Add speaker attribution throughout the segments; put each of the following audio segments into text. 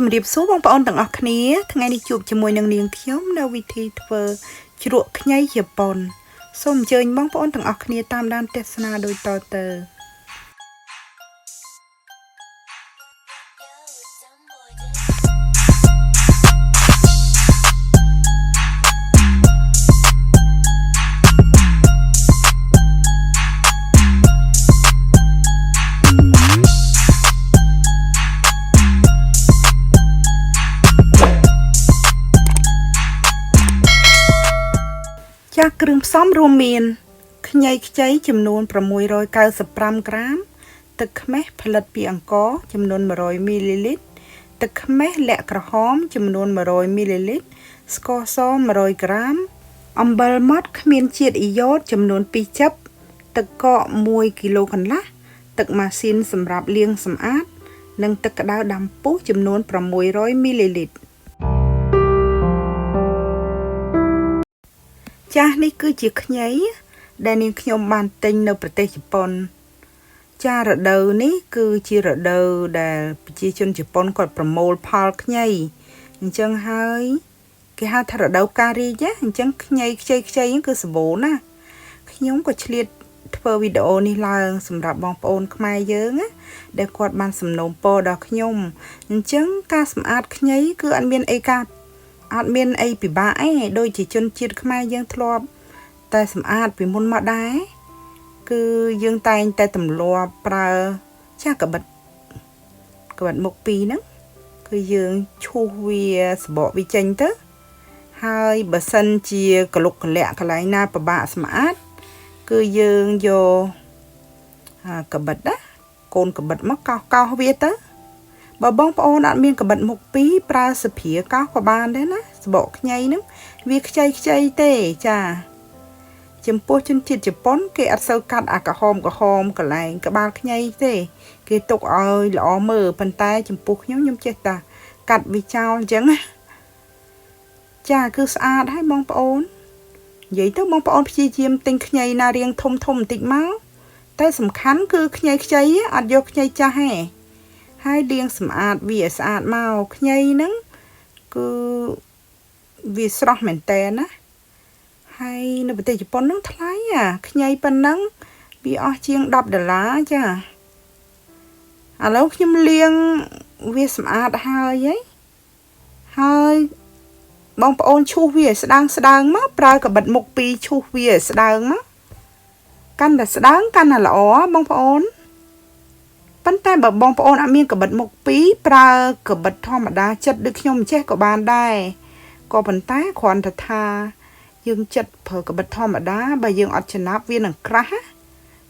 Speaker 1: ជំរាបសួរបងប្អូនទាំងអស់គ្នាថ្ងៃនេះជួបជាមួយនឹងនាងខ្ញុំនៅវិធីធ្វើជ្រក់ខ្ញីជប៉ុនសូមអញ្ជើញបងប្អូនទាំងអស់គ្នាតាមដានទស្សនាដូចតទៅចាគ្រឿងផ្សំរួមមានខ្ញីខ្ចីចំនួន695ក្រាមទឹកខ្មេះផលិតពីអង្ករចំនួន100មីលីលីត្រទឹកខ្មេះលក្ខក្រហមចំនួន100មីលីលីត្រស្ករស100ក្រាមអំបិលម៉ដ្ឋគ្មានជាតិអ៊ីយ៉ូតចំនួន2ចឹបទឹកកក1គីឡូកន្លះទឹកម៉ាស៊ីនសម្រាប់លាងសម្អាតនិងទឹកក្តៅដាំពុះចំនួន600មីលីលីត្រចាស់នេះគឺជាខ្ញីដែលនាងខ្ញុំបានទិញនៅប្រទេសជប៉ុនចារដូវនេះគឺជារដូវដែលប្រជាជនជប៉ុនគាត់ប្រមូលផលខ្ញីអញ្ចឹងហើយគេហៅថារដូវការីណាអញ្ចឹងខ្ញីខ្ចីគឺសម្បូរណាខ្ញុំក៏ឆ្លៀតធ្វើវីដេអូនេះឡើងសម្រាប់បងប្អូនខ្មែរយើងណាដែលគាត់បានសំណូមពរដល់ខ្ញុំអញ្ចឹងការសម្អាតខ្ញីគឺអត់មានអីពិបាកអីដូចជាជនជាតិខ្មែរយើងធ្លាប់តែសម្អាតពីមុនមកដែរគឺយើងតែងតែទម្លាប់ប្រើចាកបិតមុខពីរហ្នឹងគឺយើងឈូសវាសបកវាចេញទៅហើយបើសិនជាកលុកកលាក់កន្លែងណាពិបាកសម្អាតគឺយើងយកកបិតណាកូនកបិតមកកោសវាទៅបើបងប្អូនអត់មានកបិតមុខពីរប្រើសភាកោសក៏បានដែរណាសបកខ្ញីហ្នឹងវាខ្ចីទេចាចំពោះជនជាតិជប៉ុនគេអត់សូវកាត់អាក្រហមកន្លែងក្បាលខ្ញីទេគេទុកឲ្យល្អមើលប៉ុន្តែចំពោះខ្ញុំចេះតែកាត់វាចោលអញ្ចឹងចាគឺស្អាតហើយបងប្អូននិយាយទៅបងប្អូនព្យាយាមទិញខ្ញីណារាងធំបន្តិចមកតែសំខាន់គឺខ្ញីខ្ចីអត់យកខ្ញីចាស់ទេហើយលាងសម្អាតវាស្អាតមកខ្ញីហ្នឹងគឺវាស្រស់មែនតើណាហើយនៅប្រទេសជប៉ុនហ្នឹងថ្លៃខ្ញីប៉ុណ្ណឹងវាអស់ជាង$10ចាឥឡូវខ្ញុំលាងវាសម្អាតហើយបងប្អូនឈូសវាស្ដើងមកប្រើកាបិតមុខពីរឈូសវាស្ដើងមកកាន់តែស្ដើងកាន់តែល្អបងប្អូនប៉ុន្តែបើបងប្អូនអត់មានកបិតមុខពីរប្រើកបិតធម្មតាចិត្តដូចខ្ញុំចេះក៏បានដែរក៏ប៉ុន្តែគ្រាន់តែថាយើងចិត្តប្រើកបិតធម្មតាបើយើងអត់ចំណាប់វានឹងក្រាស់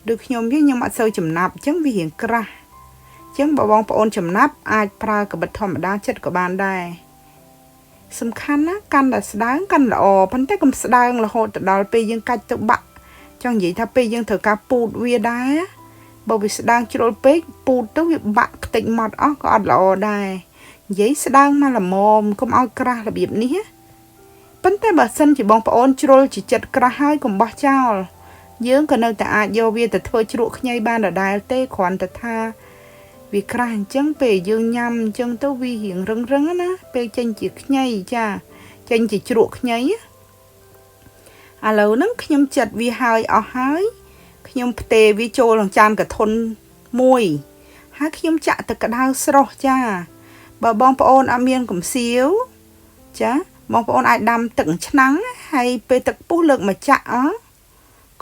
Speaker 1: ដូចខ្ញុំអត់សូវចំណាប់អញ្ចឹងវារៀងក្រាស់អញ្ចឹងបើបងប្អូនចំណាប់អាចប្រើកបិតធម្មតាចិត្តក៏បានដែរសំខាន់ណាកាន់តែស្ដើងកាន់ល្អប៉ុន្តែកុំស្ដើងរហូតដល់ពេលយើងកាច់ទៅបាក់ចង់និយាយថាពេលយើងត្រូវការពូតវាដែរបើវាស្ដើងជ្រុលពេកពូតទៅវាបាក់ខ្ទេចម៉ត់អស់ក៏អត់ល្អដែរនិយាយស្ដើងមកល្មមកុំឲ្យក្រាស់របៀបនេះប៉ុន្តែបើសិនជាបងប្អូនជ្រុលជាចិត្តក្រាស់ហើយកុំបោះចោលយើងក៏នៅតែអាចយកវាទៅធ្វើជ្រក់ខ្ញីបានដដែលទេគ្រាន់តែថាវាក្រាស់អញ្ចឹងពេលយើងញ៉ាំអញ្ចឹងទៅវារៀងរឹងណាពេលចេញជាខ្ញីចាចេញជាជ្រក់ខ្ញីឥឡូវហ្នឹងខ្ញុំចិតវាហើយអស់ហើយខ្ញុំផ្ទេវាចូលក្នុងចានកធុនមួយហើយខ្ញុំចាក់ទឹកក្តៅស្រស់ចាបើបងប្អូនអត់មានកំសៀវចាបងប្អូនអាចដាំទឹកឆ្នាំងហើយពេលទឹកពុះលើកមកចាក់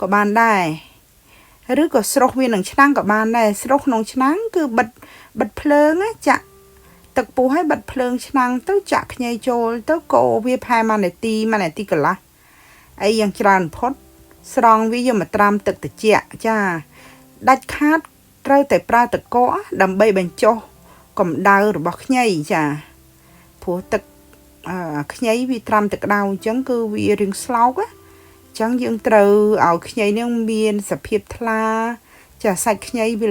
Speaker 1: ក៏បានដែរឬក៏ស្រុះវានឹងឆ្នាំងក៏បានដែរស្រុះក្នុងឆ្នាំងគឺបិទភ្លើងចាក់ទឹកពុះហើយបិទភ្លើងឆ្នាំងទៅចាក់ខ្ញីចូលទៅកូរវាប្រហែល1នាទីកន្លះអីយ៉ាងច្រើនផុតស្រង់វាយកមកត្រាំទឹកត្រជាក់ចាដាច់ខាតត្រូវតែប្រើទឹកកកដើម្បីបញ្ចុះកម្ដៅរបស់ខ្ញីចាព្រោះទឹកខ្ញីវាត្រាំទឹកក្តៅអញ្ចឹងគឺវារៀងស្លោកអញ្ចឹងយើងត្រូវឲ្យខ្ញីនេះមានសភាពថ្លាចាសាច់ខ្ញីវា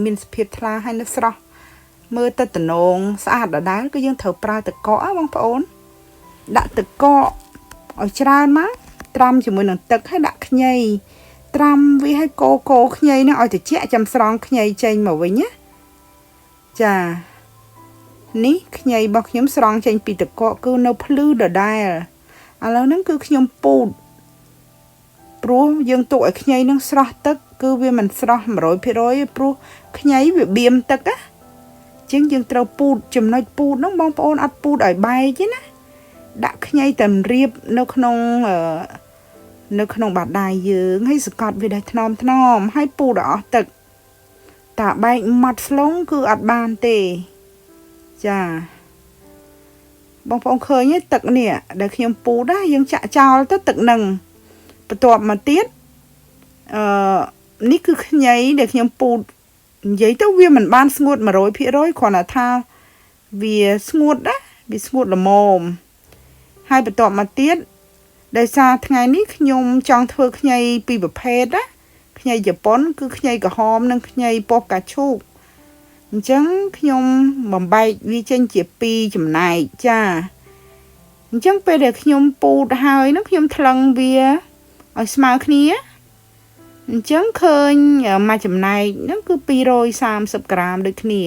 Speaker 1: មានសភាពថ្លាហើយនៅស្រស់មើលទៅតំណងស្អាតដដែលគឺយើងត្រូវប្រើទឹកកកបងប្អូនដាក់ទឹកកកឲ្យច្រើនមកត្រាំជាមួយនឹងទឹកហើយដាក់ខ្ញីត្រាំវាឲ្យកូរខ្ញីនេះឲ្យត្រជាក់ចាំស្រង់ខ្ញីចេញមកវិញណាចា នេះខ្ញីរបស់ខ្ញុំស្រង់ចេញពីទឹកកកគឺនៅភ្លឺដដែលឥឡូវហ្នឹងគឺខ្ញុំពូតព្រោះយើងទុកឲ្យខ្ញីហ្នឹងស្រស់ទឹកគឺវាមិនស្រស់ 100% ព្រោះខ្ញីវាបៀមទឹកណាជាងយើងត្រូវពូតចំណុចពូតហ្នឹងបងប្អូនអត់ពូតឲ្យបែកទេណាដាក់ខ្ញីតែរៀបនៅក្នុងបាតដៃយើងហើយសកាត់វាដែរថ្នមហើយពូតឲ្យអស់ទឹកតាបែកម៉ាត់ស្លុងគឺអត់បានទេចាបងប្អូនឃើញទេទឹកនេះដែលខ្ញុំពូតណាយើងចាក់ចោលទៅទឹកនឹងបន្ទាប់មកទៀតនេះគឺខ្ញីដែលខ្ញុំពូតនិយាយទៅវាមិនបានស្ងួត 100% គ្រាន់តែថាវាស្ងួតណាវាស្ងួតល្មមហើយបន្ទាប់មកទៀតដោយសារថ្ងៃនេះខ្ញុំចង់ធ្វើខ្ញីពីរប្រភេទណាខ្ញីជប៉ុនគឺខ្ញីក្រហមនិងខ្ញីពណ៌ផ្កាឈូកអញ្ចឹងខ្ញុំបំបែកវាចេញជា2ចំណែកចាអញ្ចឹងពេលដែលខ្ញុំពូតហើយនោះខ្ញុំថ្លឹងវាឲ្យស្មើគ្នាអញ្ចឹងឃើញមួយចំណែកហ្នឹងគឺ230ក្រាមដូចគ្នា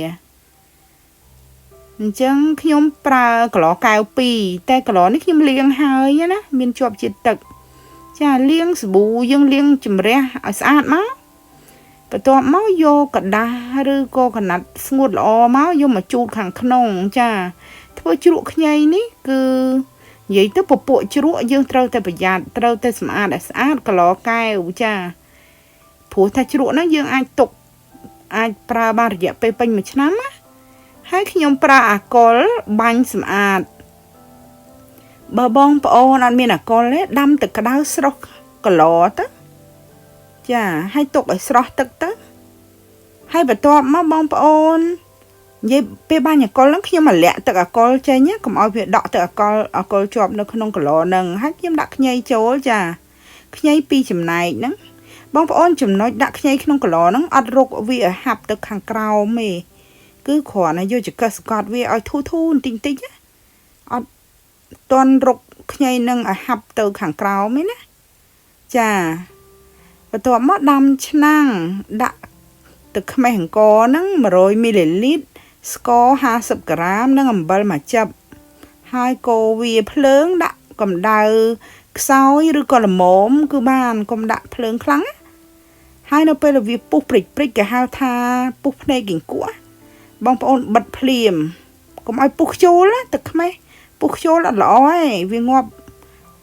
Speaker 1: អញ្ចឹងខ្ញុំប្រើគីឡូកែវ2តែគីឡូនេះខ្ញុំលាងហើយណាមានជាប់ជាតិទឹកចាលាងសាប៊ូយើងលាងជំរះឲ្យស្អាតមកបន្ទាប់មកយកกระดาษឬក៏កណាត់ស្ងួតល្អមកយកមកជូតខាងក្នុងចាធ្វើជ្រក់ខ្ញីនេះគឺនិយាយទៅពពួកជ្រក់យើងត្រូវតែប្រយ័ត្នត្រូវតែសម្អាតឲ្យស្អាតគីឡូកែវចាព្រោះថាជ្រក់ហ្នឹងយើងអាចទុកអាចប្រើបានរយៈពេលពេញ1ឆ្នាំណាហើយខ្ញុំប្រើអាកុលបាញ់សម្អាតបើបងប្អូនអត់មានអាកុលទេដាំទឹកក្តៅស្រោះគីឡូទៅចាហើយទុកឲ្យស្រស់ទឹកទៅហើយបន្ទាប់មកបងប្អូននិយាយពេលបាញ់អាកុលហ្នឹងខ្ញុំមកលាក់ទឹកអាកុលចេញណាកុំឲ្យវាដក់ទឹកអាកុលជាប់នៅក្នុងគីឡូហ្នឹងហើយខ្ញុំដាក់ខ្ញីចូលចាខ្ញី2ចំណែកហ្នឹងបងប្អូនចំណុចដាក់ខ្ញីក្នុងគីឡូហ្នឹងអត់រុកវាឲ្យហាប់ទៅខាងក្រោមទេគឺគ្រាន់តែយកចង្កឹះសកត់វាឲ្យធូរបន្តិចណាអត់តន់រុកខ្ញីនឹងឲ្យហាប់ទៅខាងក្រោមទេណាចាបន្ទាប់មកដាំឆ្នាំងដាក់ទឹកខ្មេះអង្ករហ្នឹង100 មីលីលីត្រស្ករ50ក្រាមនិងអំបិលមួយចិបហើយកូរវាភ្លើងដាក់កម្ដៅខ្សោយឬក៏ល្មមគឺបានកុំដាក់ភ្លើងខ្លាំងណាហើយនៅពេលវាពុះព្រិចគេហៅថាពុះភ្នែកគង្គក់បងប្អូនបិទភ្លាមកុំឲ្យពុះខ្ជូលណាទឹកខ្មេះពុះខ្ជូលអត់ល្អទេវាងាប់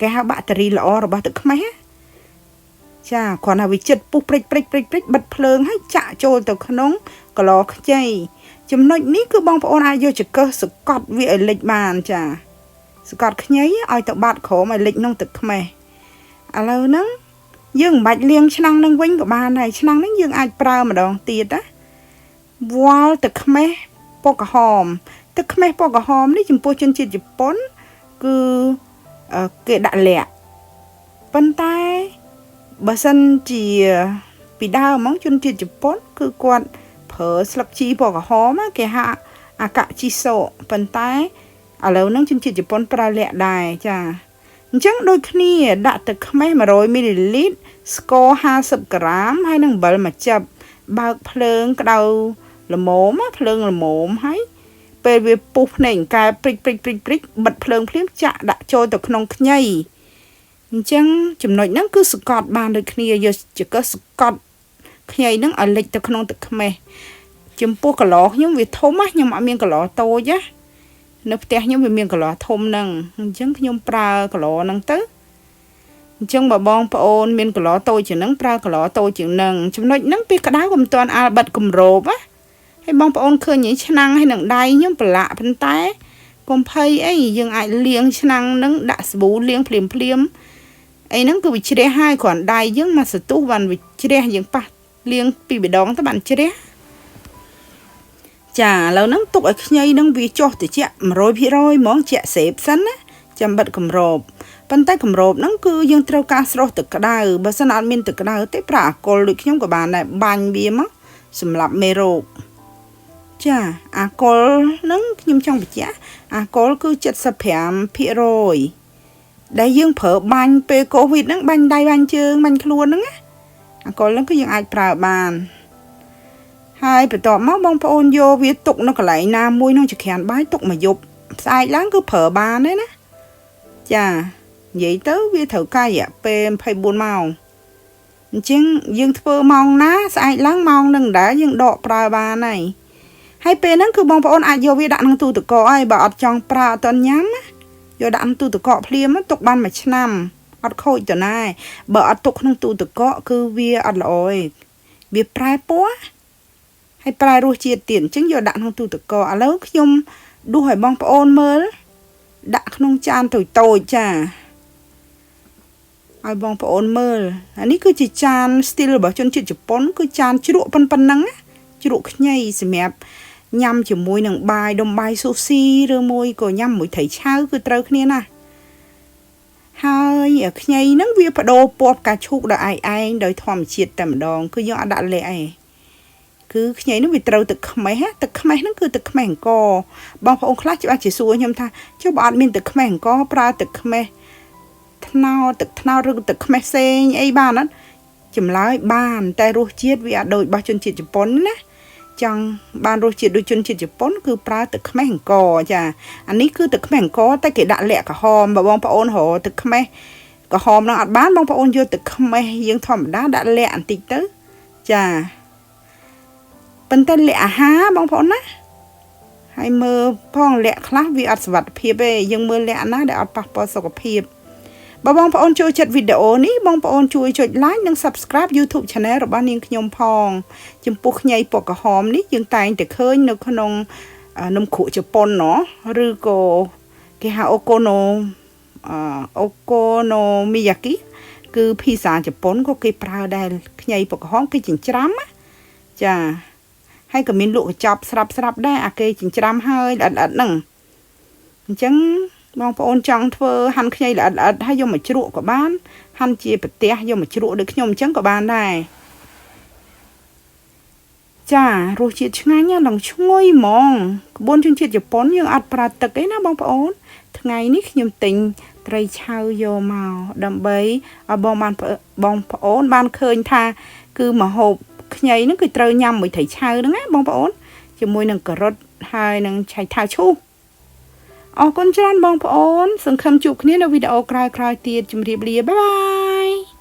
Speaker 1: គេហៅបាក់តេរីល្អរបស់ទឹកខ្មេះណាចាគ្រាន់តែវាចិត្តពុះព្រិចបិទភ្លើងហើយចាក់ចូលទៅក្នុងគីឡូខ្ញីចំណុចនេះគឺបងប្អូនអាចយកចង្កឹះសកត់វាឲ្យលិចបានចាសកត់ខ្ញីឲ្យទៅបាតក្រោមឲ្យលិចក្នុងទឹកខ្មេះឥឡូវហ្នឹងយើងមិនបាច់លាងឆ្នាំងនឹងវិញក៏បានដែរឆ្នាំងហ្នឹងយើងអាចប្រើម្ដងទៀតណាវ៉ាល់ទឹកខ្មេះពណ៌ក្រហមទឹកខ្មេះពណ៌ក្រហមនេះចំពោះជនជាតិជប៉ុនគឺគេដាក់លាក់ប៉ុន្តែបើសិនជាពីដើមហ្មងជនជាតិជប៉ុនគឺគាត់ប្រើស្លឹកជីពណ៌ក្រហមគេហៅអាកាជីសូប៉ុន្តែឥឡូវហ្នឹងជនជាតិជប៉ុនប្រើលាក់ដែរចាអញ្ចឹងដូចគ្នាដាក់ទឹកខ្មេះ100 មីលីលីត្រស្ករ50ក្រាមហើយនឹងអំបិលមួយចិបបើកភ្លើងក្តៅល្មមភ្លើងល្មមហើយពេលវាពុះភ្នែកកែព្រិចបិទភ្លើងភ្លាមចាក់ដាក់ចូលទៅក្នុងខ្ញីអញ្ចឹងចំណុចហ្នឹងគឺសកត់បានដូចគ្នាយកចង្កឹះសកត់ខ្ញីហ្នឹងឲ្យលិចទៅក្នុងទឹកខ្មេះចំពោះគីឡូខ្ញុំវាធំណាខ្ញុំអត់មានគីឡូតូចណានៅផ្ទះខ្ញុំវាមានគីឡូធំហ្នឹងអញ្ចឹងខ្ញុំប្រើគីឡូហ្នឹងទៅអញ្ចឹងបើបងប្អូនមានគីឡូតូចជាងហ្នឹងប្រើគីឡូតូចជាងហ្នឹងចំណុចហ្នឹងពេលក្តៅកុំទាន់អាលបិទគម្របណាហើយបងប្អូនឃើញញ៉ៃឆ្នាំងហើយនឹងដៃខ្ញុំប្រឡាក់ប៉ុន្តែកុំភ័យអីយើងអាចលាងឆ្នាំងហ្នឹងដាក់សាប៊ូលាងភ្លាមអីហ្នឹងគឺវាជ្រះហើយគ្រាន់ដៃយើងមកសន្ទុះបានវាជ្រះយើងប៉ះលាងពីម្ដងទៅបានជ្រះចាឥឡូវហ្នឹងទុកឲ្យខ្ញីហ្នឹងវាចុះត្រជាក់ 100% ហ្មងជាក់សេបសិនណាចាំបិទគម្របប៉ុន្តែគម្របហ្នឹងគឺយើងត្រូវការស្រោះទឹកក្តៅបើសិនអត់មានទឹកក្តៅទេប្រើអាកុលដូចខ្ញុំក៏បានដែរបាញ់វាមកសម្រាប់មេរោគចាអាកុលហ្នឹងខ្ញុំចង់បញ្ជាក់អាកុលគឺ 75% ដែលយើងប្រើបាញ់ពេលកូវីដហ្នឹងបាញ់ដៃបាញ់ជើងបាញ់ខ្លួនហ្នឹងណាអាកុលហ្នឹងគឺយើងអាចប្រើបានហ hai phải tỏ máu bông ôn vô viết tục nó còn lại nam môi nó chỉ khen bái tục mà dục sai láng cứ phở ba đấy nè chà vậy tới viết thử cay ạ pem phải buồn màu chứ dương thưa mong ná sai láng mong đừng đá dương đọ pra ba này hay pem nó cứ bông ôn ai vô viết đạn tu tự có ai bảo trong pra tuần nhắm vô đạn tu tự có phim tục ban mà năm ọt khôi cho này bợ tục nông tu tự có cứ viết ọt lỗi viết prai bó hay prai ruột chia tiền chứng vô đạn nông tu tự có lớn nhung đu hỏi bông ôn mơ đạn nông chan tồi tồi chà ai bông ôn mơ anh ấy cứ chỉ chan still bảo chân chuyện chụp bón cứ chan chứ độ pan nắng chứ độ nhây xì mẹp nhâm chỉ môi nằng bài đồng bài sushi rồi môi của nhâm mũi thấy sao cứ trâu kia nè hai ở nhây nắng việc phải đồ bọt cả chục đã ai đời thòm chiết tầm đòn cứ do đã lệ cứ nhảy nó bị trâu từ mấy nó cứ từ mảnh co bao phong khác chỉ xua nhầm tha cho bạn mình từ mảnh co pra từ mấy thao rừng từ mấy xe ấy bàn á chìm lái bàn tay ruột chiết vì đội ba chân chiết chụp bón á chẳng bàn ruột chiết đôi chân chiết chụp bón cứ pra từ mảnh co chà anh ấy cứ từ mảnh co tay cái đạn lẹ cả hòm và bông ôn hồ từ mấy cả hòm nó ăn bán bông ôn vô từ mấy những thòm đá đã lẹ tịt tới chàเป็นแต่แหละฮะบางคนนะให้มือพ่องแหละคลาสวิอัศวัตเพียบยังมือแหละนะเดี๋ยวเอาปากปอสกเพียบบางคนช่วยจัดวิดีโอนี้บางคนช่วยจดไลค์និង subscribe YouTube channel របស់នាងខ្ញុំផងចំពោះញ៉ៃពកហមនេះយើងតែងតែឃើញនៅក្នុងនំខក់ជប៉ុនណោះឬក៏គេហៅអូកូណូមីយ៉ាគីគឺភាសាជប៉ុនក៏គេប្រើដែរញ៉ៃពកហមគេចិញ្ច្រាំចាhay cả miếng lụa chọc srap đây à kê chỉnh trăm hơi ẩn nằng chẳng mong ôn chẳng thơ hắn khi là ẩn hay vô mà chịu của bạn hắn chia bật té vô mà chịu được nhom chẳng của bạn này chà rồi chuyện ngay nhá lòng ngôi mong bốn chương trình Japan nhưng ăn pratik ấy nó mong ôn ngày ní nhom tình trai trao vô màu đầm bấy bong ôn ban khơi tha cứ mà hộp nhảy nó cứ trơi nhầm mới thấy sao đó á bông bón chỉ môi nằng cà rốt hai nằng chạy thao chu con trai bông bón sừng khăm chụp ní là video cry tiệt chùm riệp lìa bye bye